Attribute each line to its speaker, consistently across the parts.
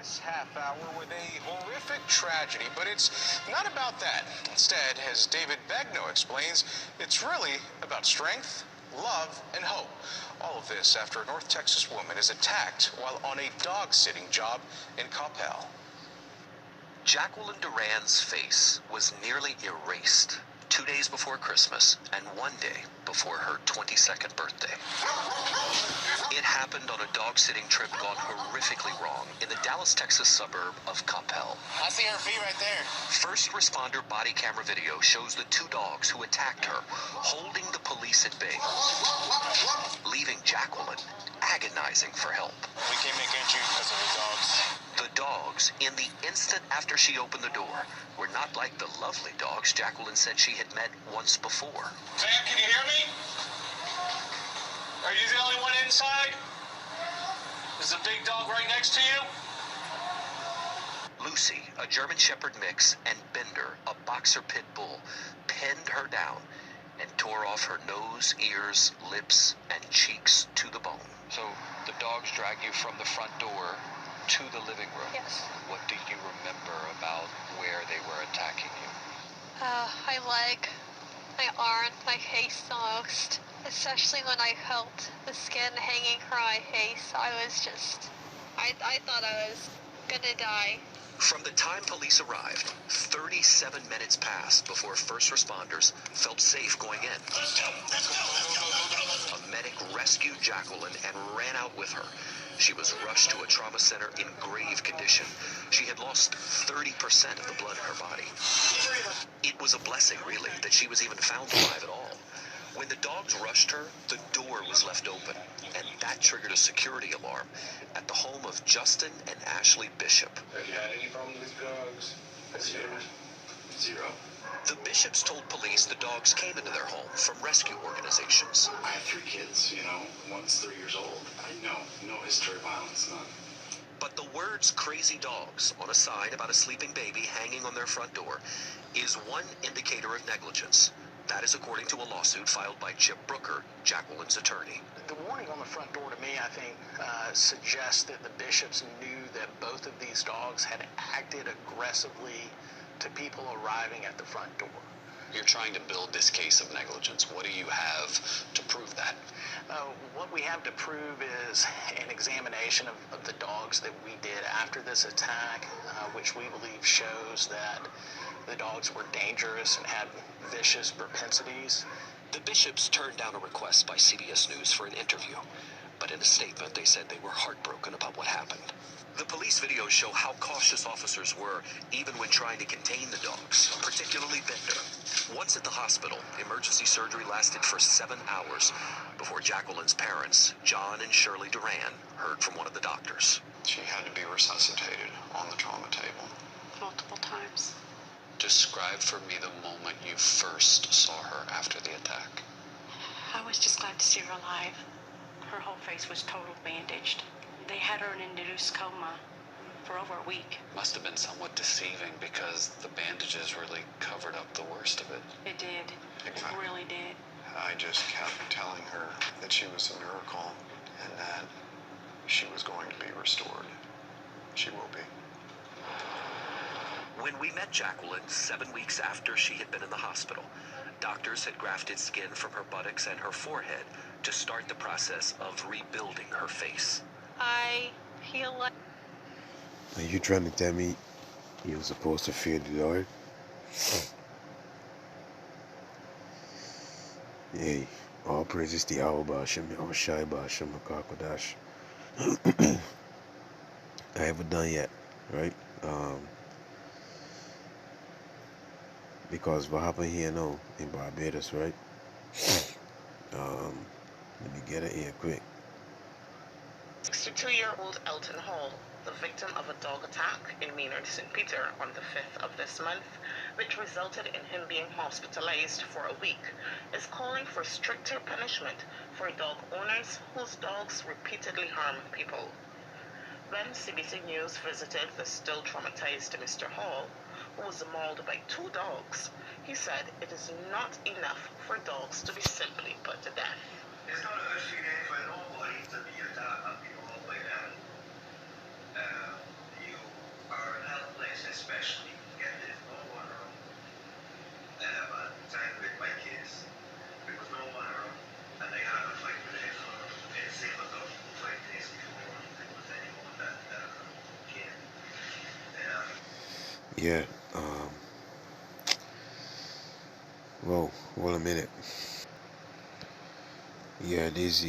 Speaker 1: this half hour with a horrific tragedy, but it's not about that. Instead, as David Begnaud explains, it's really about strength, love, and hope. All of this after a North Texas woman is attacked while on a dog-sitting job in Coppell.
Speaker 2: Jacqueline Duran's face was nearly erased 2 days before Christmas and 1 day before her 22nd birthday. It happened on a dog-sitting trip gone horrifically wrong in the Dallas, Texas suburb of Coppell.
Speaker 3: I see her feet right there.
Speaker 2: First responder body camera video shows the two dogs who attacked her holding the police at bay, leaving Jacqueline agonizing for help.
Speaker 3: We can't make entry because of the dogs.
Speaker 2: The dogs, in the instant after she opened the door, were not like the lovely dogs Jacqueline said she had met once before.
Speaker 3: Sam, can you hear me? Are you the only one inside? Is the big dog right next to you?
Speaker 2: Lucy, a German Shepherd mix, and Bender, a boxer pit bull, pinned her down and tore off her nose, ears, lips, and cheeks to the bone.
Speaker 4: So the dogs drag you from the front door to the living room.
Speaker 5: Yes.
Speaker 4: What do you remember about where they were attacking you?
Speaker 5: My leg, my arm, my face almost. Especially when I felt the skin hanging from my face. I thought I was gonna die.
Speaker 2: From the time police arrived, 37 minutes passed before first responders felt safe going in. A medic rescued Jacqueline and ran out with her. She was rushed to a trauma center in grave condition. She had lost 30% of the blood in her body. It was a blessing, really, that she was even found alive at all. When the dogs rushed her, the door was left open, and that triggered a security alarm at the home of Justin and Ashley Bishop.
Speaker 6: Have you had any problem with dogs? Zero.
Speaker 2: The Bishops told police the dogs came into their home from rescue organizations.
Speaker 6: I have 3 kids, one's 3 years old. No history of violence, none.
Speaker 2: But the words "crazy dogs" on a sign about a sleeping baby hanging on their front door is one indicator of negligence. That is according to a lawsuit filed by Chip Brooker, Jacqueline's attorney.
Speaker 7: The warning on the front door to me, I think, suggests that the Bishops knew that both of these dogs had acted aggressively to people arriving at the front door.
Speaker 4: You're trying to build this case of negligence. What do you have to prove that?
Speaker 7: What we have to prove is an examination of the dogs that we did after this attack, which we believe shows that the dogs were dangerous and had vicious propensities.
Speaker 2: The Bishops turned down a request by CBS News for an interview, but in a statement they said they were heartbroken about what happened. The police videos show how cautious officers were even when trying to contain the dogs, particularly Bender. Once at the hospital, emergency surgery lasted for 7 hours before Jacqueline's parents, John and Shirley Duran, heard from one of the doctors.
Speaker 4: She had to be resuscitated on the trauma table.
Speaker 5: Multiple times.
Speaker 4: Describe for me the moment you first saw her after the attack.
Speaker 8: I was just glad to see her alive. Her whole face was totally bandaged. They had her in an induced coma for over a week.
Speaker 4: Must have been somewhat deceiving because the bandages really covered up the worst of it.
Speaker 8: It did. It really did.
Speaker 6: I just kept telling her that she was a miracle and that she was going to be restored. She will be.
Speaker 2: When we met Jacqueline 7 weeks after she had been in the hospital, doctors had grafted skin from her buttocks and her forehead to start the process of rebuilding her face.
Speaker 5: I feel like...
Speaker 9: Are you trying to tell me you were supposed to fear the Lord? Hey, all praises to Yahweh Hashem, Yahweh Shai B'Hashem HaKakodash. I haven't done yet, right? Because what happened here now in Barbados, right? Let me get it here quick.
Speaker 10: 62-year-old Elton Hall, the victim of a dog attack in Maynard St. Peter on the 5th of this month, which resulted in him being hospitalized for a week, is calling for stricter punishment for dog owners whose dogs repeatedly harm people. When CBC News visited the still traumatized Mr. Hall, who was mauled by 2 dogs, he said it is not enough for dogs to be simply put to death.
Speaker 11: It's not a good feeling for nobody to be attacked and people like that. You
Speaker 9: Yeah, whoa, hold a minute. Yeah, these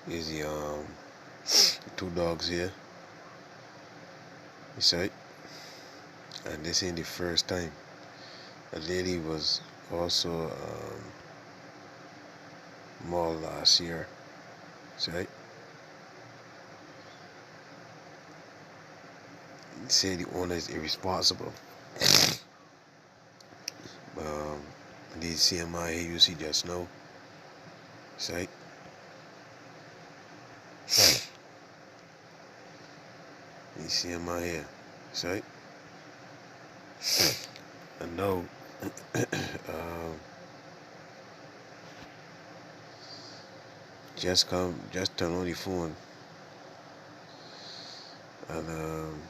Speaker 9: the 2 dogs here, you see, and this ain't the first time. A lady was also mauled last year, see. They say the owner is irresponsible. Um, these CMI here you see just now, see. You see him out here, see? I know. Just turn on your phone, and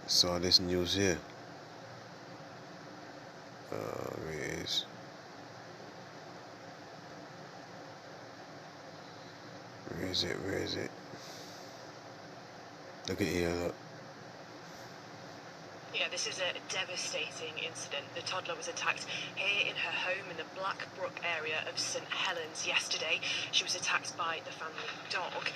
Speaker 9: saw this news here. Where it is? Where is it? Where is it? Look at here, look.
Speaker 11: Yeah, this is a devastating incident. The toddler was attacked here in her home in the Blackbrook area of St Helens yesterday. She was attacked by the family dog.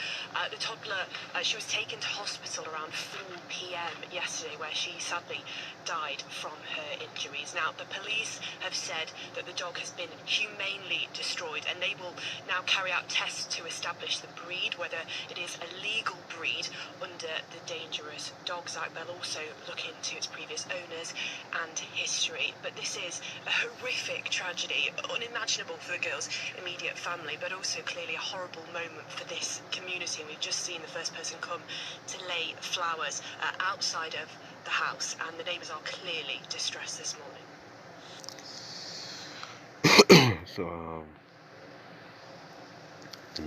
Speaker 11: The toddler, she was taken to hospital around 4 p.m. yesterday, where she sadly died from her injuries. Now, the police have said that the dog has been humanely destroyed, and they will now carry out tests to establish the breed, whether it is a legal breed under the Dangerous Dogs Act. They'll also look into its previous owners and history. But this is a horrific tragedy, unimaginable for the girl's immediate family, but also clearly a horrible moment for this community. And we've just seen the first person come to lay flowers outside of the house, and the neighbours are clearly distressed this morning.
Speaker 9: So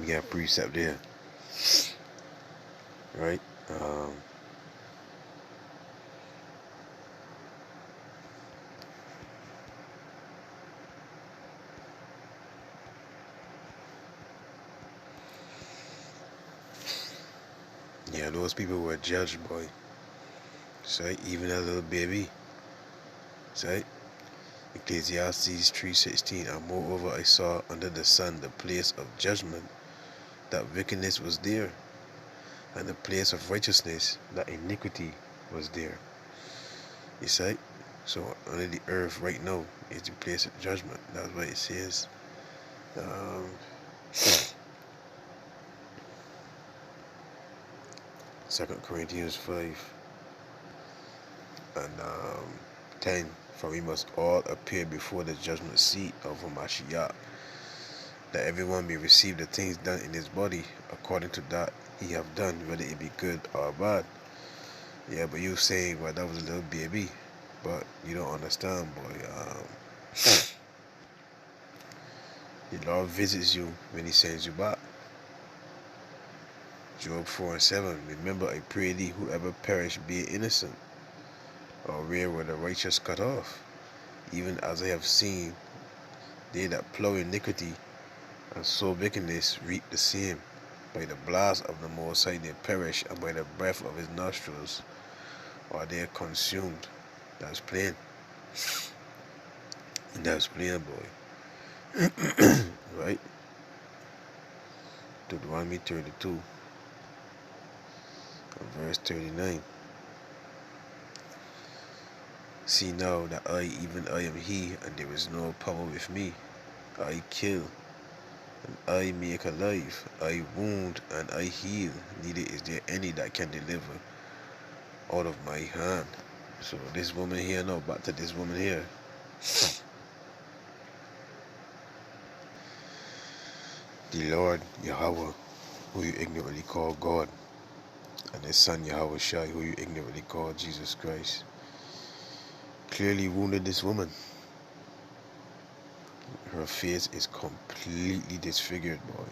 Speaker 9: we got precept there, right? Yeah, those people were judged, boy. See, even that little baby. See, Ecclesiastes 3:16. And moreover, I saw under the sun the place of judgment, that wickedness was there, and the place of righteousness, that iniquity was there. You see, so under the earth right now is the place of judgment. That's what it says. 2 Corinthians 5 and 10. For we must all appear before the judgment seat of Mashiach, that everyone may receive the things done in his body according to that he have done, whether it be good or bad. Yeah, but you saying, well, that was a little baby, but you don't understand, boy. The Lord visits you when he sends you back. Job 4:7. Remember, I pray thee, whoever perish be innocent, or where were the righteous cut off? Even as I have seen, they that plow iniquity and sow wickedness reap the same. By the blast of the Most High they perish, and by the breath of his nostrils are they consumed. That's plain. That's plain, boy. Right? Deuteronomy 32, verse 39. See now that I, even I am he, and there is no power with me. I kill, and I make alive. I wound, and I heal. Neither is there any that can deliver out of my hand. So this woman here, now back to this woman here. The Lord Yahweh, who you ignorantly call God, and his son Yahweh Shai, who you ignorantly call Jesus Christ, clearly wounded this woman. Her face is completely disfigured, boy.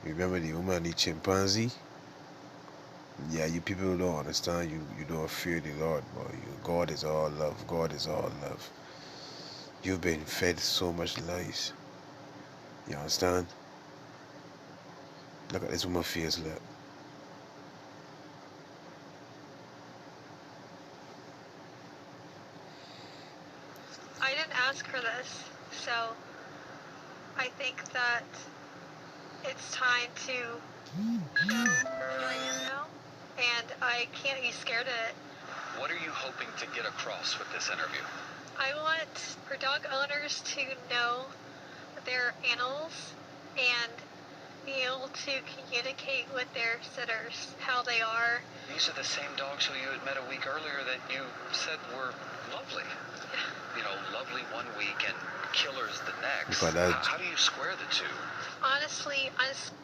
Speaker 9: Remember the woman, the chimpanzee? Yeah, you people don't understand. You don't fear the Lord, boy. God is all love. God is all love. You've been fed so much lies. You understand? Look at this woman face, look.
Speaker 5: I didn't ask for this, so I think that it's time to show who I am now, and I can't be scared of it.
Speaker 2: What are you hoping to get across with this interview?
Speaker 5: I want for dog owners to know their animals and be able to communicate with their sitters how they are.
Speaker 2: These are the same dogs who you had met a week earlier that you said were lovely. You know, lovely one week and killers the next. How do you square the two?
Speaker 5: Honestly,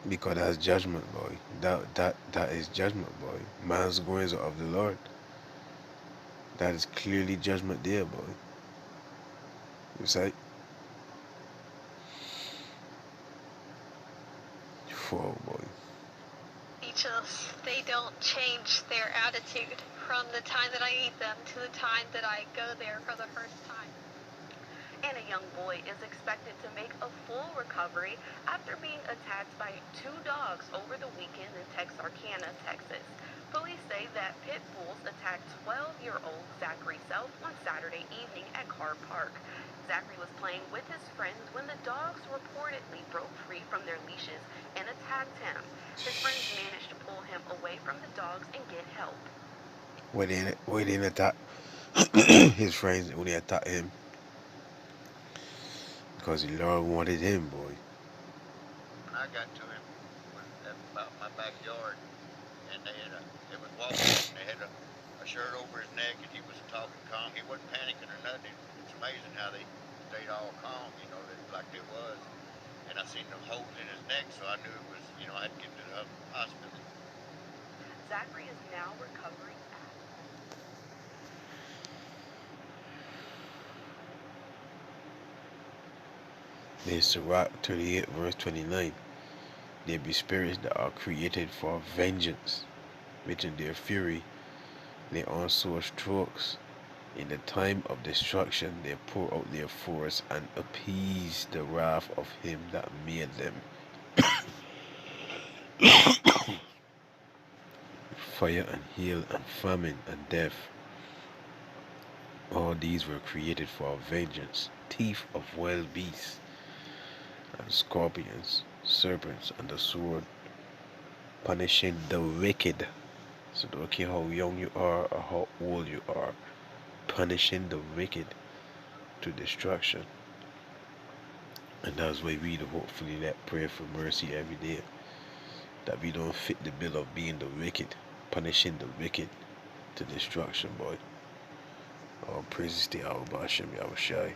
Speaker 9: because that's judgment, boy. That is judgment, boy. Man's goings are of the Lord. That is clearly judgment there, boy. You say? Whoa, boy.
Speaker 5: speechless. They don't change their attitude from the time that I eat them to the time that I go there for the first time.
Speaker 10: And a young boy is expected to make a full recovery after being attacked by 2 dogs over the weekend in Texarkana, Texas. Police say that pit bulls attacked 12-year-old Zachary Self on Saturday evening at Carr Park. Zachary was playing with his friends when the dogs reportedly broke free from their leashes and attacked him. His friends managed to pull him away from the dogs and get help.
Speaker 9: Why didn't attack his friends when they attacked him? Because the Lord wanted him, boy.
Speaker 12: I got to him about my backyard, and they was walking, and they had a shirt over his neck, and he was talking calm. He wasn't panicking or nothing. It's amazing how they stayed all calm, you know, like they was. And I seen the holes in his neck, so I knew it was, you know, I had to get to the hospital.
Speaker 10: Zachary is now recovering.
Speaker 9: There's Sirach 38 verse 29. There be spirits that are created for vengeance, which in their fury they also strokes. In the time of destruction they pour out their force and appease the wrath of him that made them. Fire and hail and famine and death, all these were created for vengeance. Teeth of wild beasts and scorpions, serpents, and the sword, punishing the wicked. So don't care how young you are or how old you are, punishing the wicked to destruction. And that's why we hopefully let pray for mercy every day, that we don't fit the bill of being the wicked, punishing the wicked to destruction, boy. All praises to our Bashem Yahushai.